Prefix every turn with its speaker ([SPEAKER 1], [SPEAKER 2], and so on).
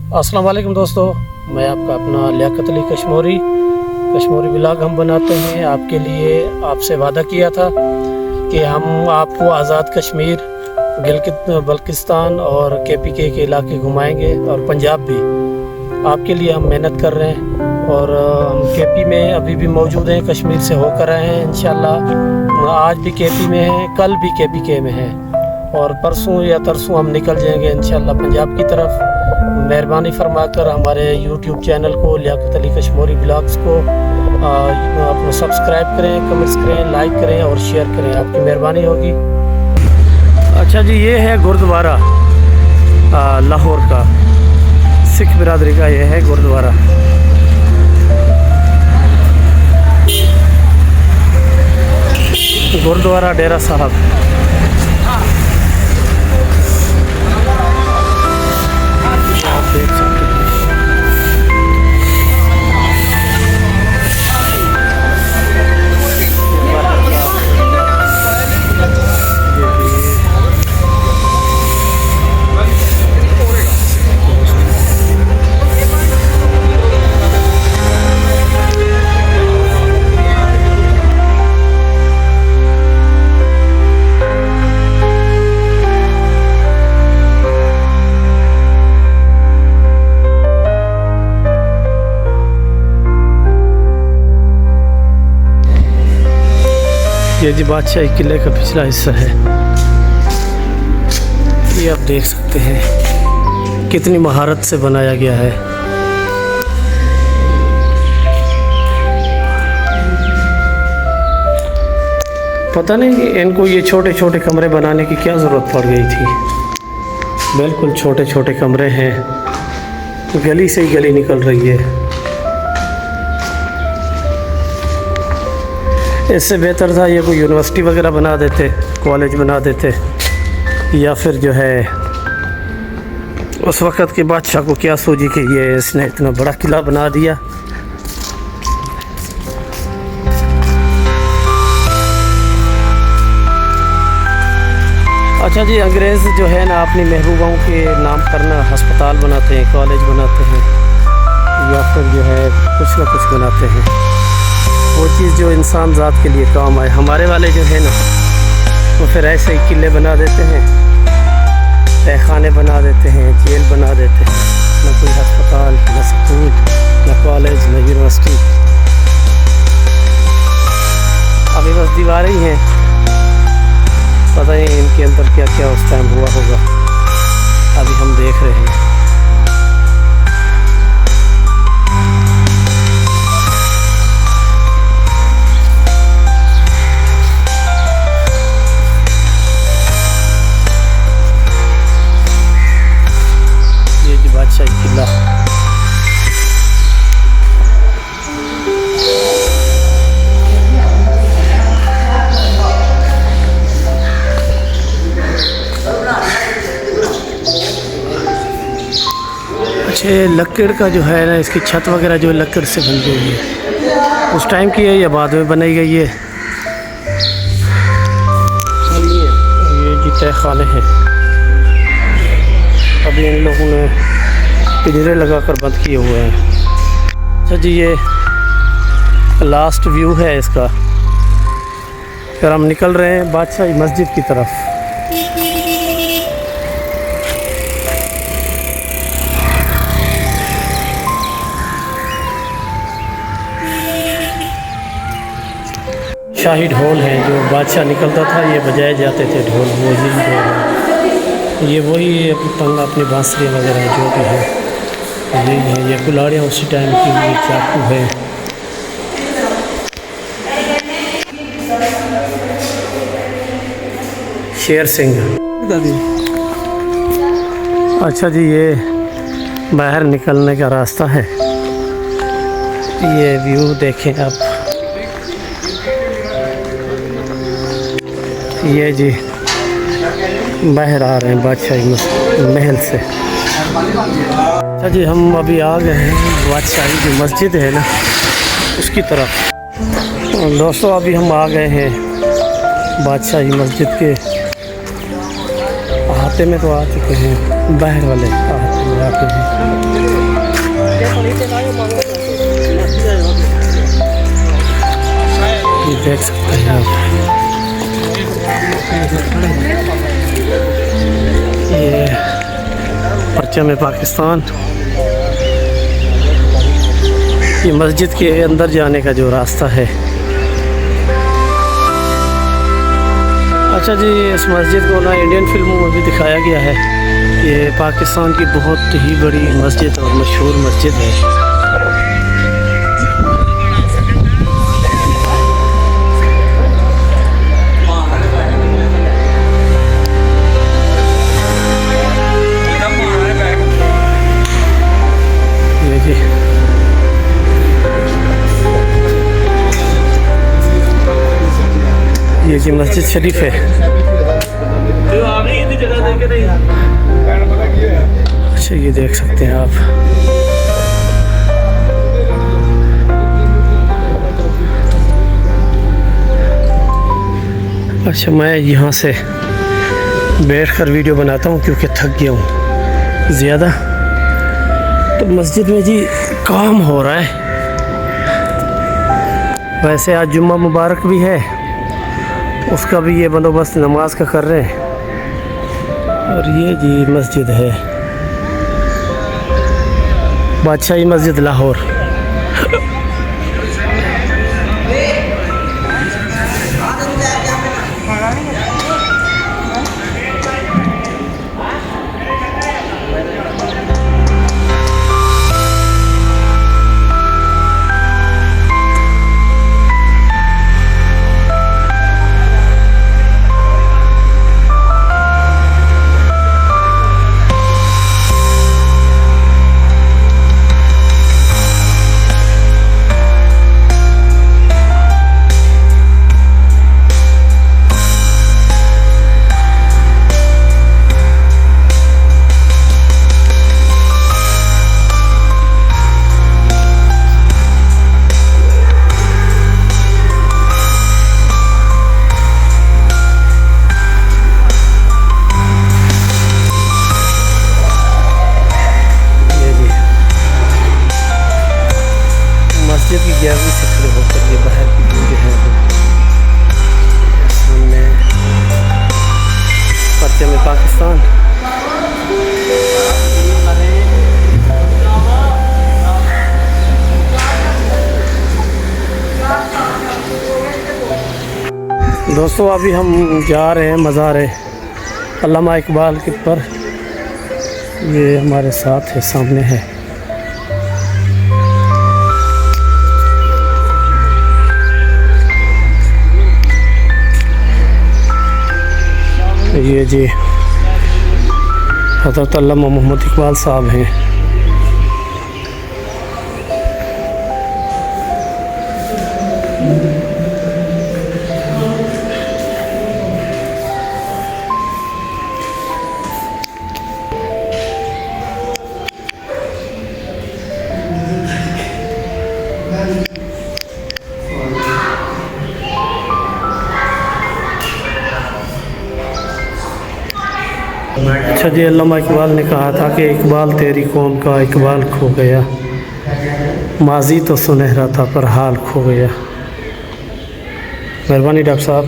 [SPEAKER 1] अस्सलाम वालेकुम दोस्तों, मैं आपका अपना लियाकत अली कश्मीरी ब्लॉग हम बनाते हैं आपके लिए। आपसे वादा किया था कि हम आपको आज़ाद कश्मीर, बल्किस्तान और KPK के इलाके घुमाएंगे और पंजाब भी। आपके लिए हम मेहनत कर रहे हैं और हम KP में अभी भी मौजूद हैं, कश्मीर से होकर आए हैं। इंशाल्लाह आज भी KP में हैं, कल भी KPK में हैं और परसों या तरसों हम निकल जाएंगे इंशाल्लाह पंजाब की तरफ। मेहरबानी फरमाकर हमारे YouTube चैनल को लियाकत अली कश्मीरी ब्लॉग्स को आप सब्सक्राइब करें, कमेंट्स करें, लाइक करें और शेयर करें, आपकी मेहरबानी होगी। अच्छा जी, ये है गुरुद्वारा लाहौर का, सिख बिरादरी का ये है गुरुद्वारा। गुरुद्वारा डेरा साहब। आप देख सकते हैं। ये जी बादशाही किले का पिछला हिस्सा है। ये आप देख सकते हैं कितनी महारत से बनाया गया है। पता नहीं इनको ये छोटे छोटे कमरे बनाने की क्या ज़रूरत पड़ गई थी। बिल्कुल छोटे छोटे कमरे हैं, गली से ही गली निकल रही है। इससे बेहतर था ये कोई यूनिवर्सिटी वगैरह बना देते, कॉलेज बना देते, या फिर जो है उस वक़्त के बादशाह को क्या सूझी कि ये इसने इतना बड़ा किला बना दिया। अच्छा जी, अंग्रेज़ जो है ना अपनी महबूबाओं के नाम पर ना अस्पताल बनाते हैं, कॉलेज बनाते हैं, या फिर जो है कुछ ना कुछ बनाते हैं, वो चीज़ जो इंसान ज़ात के लिए काम आए। हमारे वाले जो है ना वो फिर ऐसे ही किले बना देते हैं, तहखाने बना देते हैं, जेल बना देते हैं। न कोई अस्पताल, न स्कूल, न कॉलेज, न यूनिवर्सिटी, अभी बस दीवारें ही हैं। पता नहीं इनके अंदर क्या क्या उस टाइम हुआ होगा, अभी हम देख रहे हैं। बादशाही किला। अच्छा, लकड़ का जो है ना, इसकी छत वगैरह जो लकड़ से बन गई है, उस टाइम की है या बाद में बनाई गई है। ये जी तहखाने हैं, अभी इन लोगों ने पिंजरे लगाकर बंद किए हुए हैं। अच्छा जी, ये लास्ट व्यू है इसका। फिर हम निकल रहे हैं बादशाही मस्जिद की तरफ। शाही ढोल है, जो बादशाह निकलता था ये बजाए जाते थे ढोल, वो ही ढोल। ये वही पंगा अपनी बांसुरी वगैरह जो भी है यही है। ये कुल्हाड़ियाँ उसी टाइम की, ये चाकू है। शेर सिंह। अच्छा जी, ये बाहर निकलने का रास्ता है। ये व्यू देखें आप। ये जी बाहर आ रहे हैं बादशाही महल से। अच्छा जी, हम अभी आ गए हैं बादशाही जो मस्जिद है ना उसकी तरफ। दोस्तों, अभी हम आ गए हैं बादशाही मस्जिद के अहाते में तो आ चुके हैं, बाहर वाले अहाते में आते हैं। देख सकते हैं आप। ये परचम पाकिस्तान, ये मस्जिद के अंदर जाने का जो रास्ता है। अच्छा जी, इस मस्जिद को ना इंडियन फिल्मों में भी दिखाया गया है। ये पाकिस्तान की बहुत ही बड़ी मस्जिद और मशहूर मस्जिद है। ये जी मस्जिद शरीफ है। अच्छा, ये देख सकते हैं आप। अच्छा, मैं यहाँ से बैठकर वीडियो बनाता हूँ क्योंकि थक गया हूँ ज़्यादा। तो मस्जिद में जी काम हो रहा है। वैसे आज जुम्मा मुबारक भी है, उसका भी ये बंदोबस्त नमाज का कर रहे हैं। और ये जी मस्जिद है बादशाही मस्जिद लाहौर। मस्जिद की गैलरी से खड़े होकर ये बाहर की व्यू जो है सामने परचम पाकिस्तान। दोस्तों, अभी हम जा रहे हैं मज़ार अल्लामा इकबाल के पर। ये हमारे साथ है, सामने है। ये जी हज़रत अल्लामा मोहम्मद इकबाल साहब हैं। अच्छा जी, अल्लामा इकबाल ने कहा था कि इकबाल तेरी कौम का इकबाल खो गया, माजी तो सुनहरा था पर हाल खो गया। मेहरबानी डॉक्टर साहब।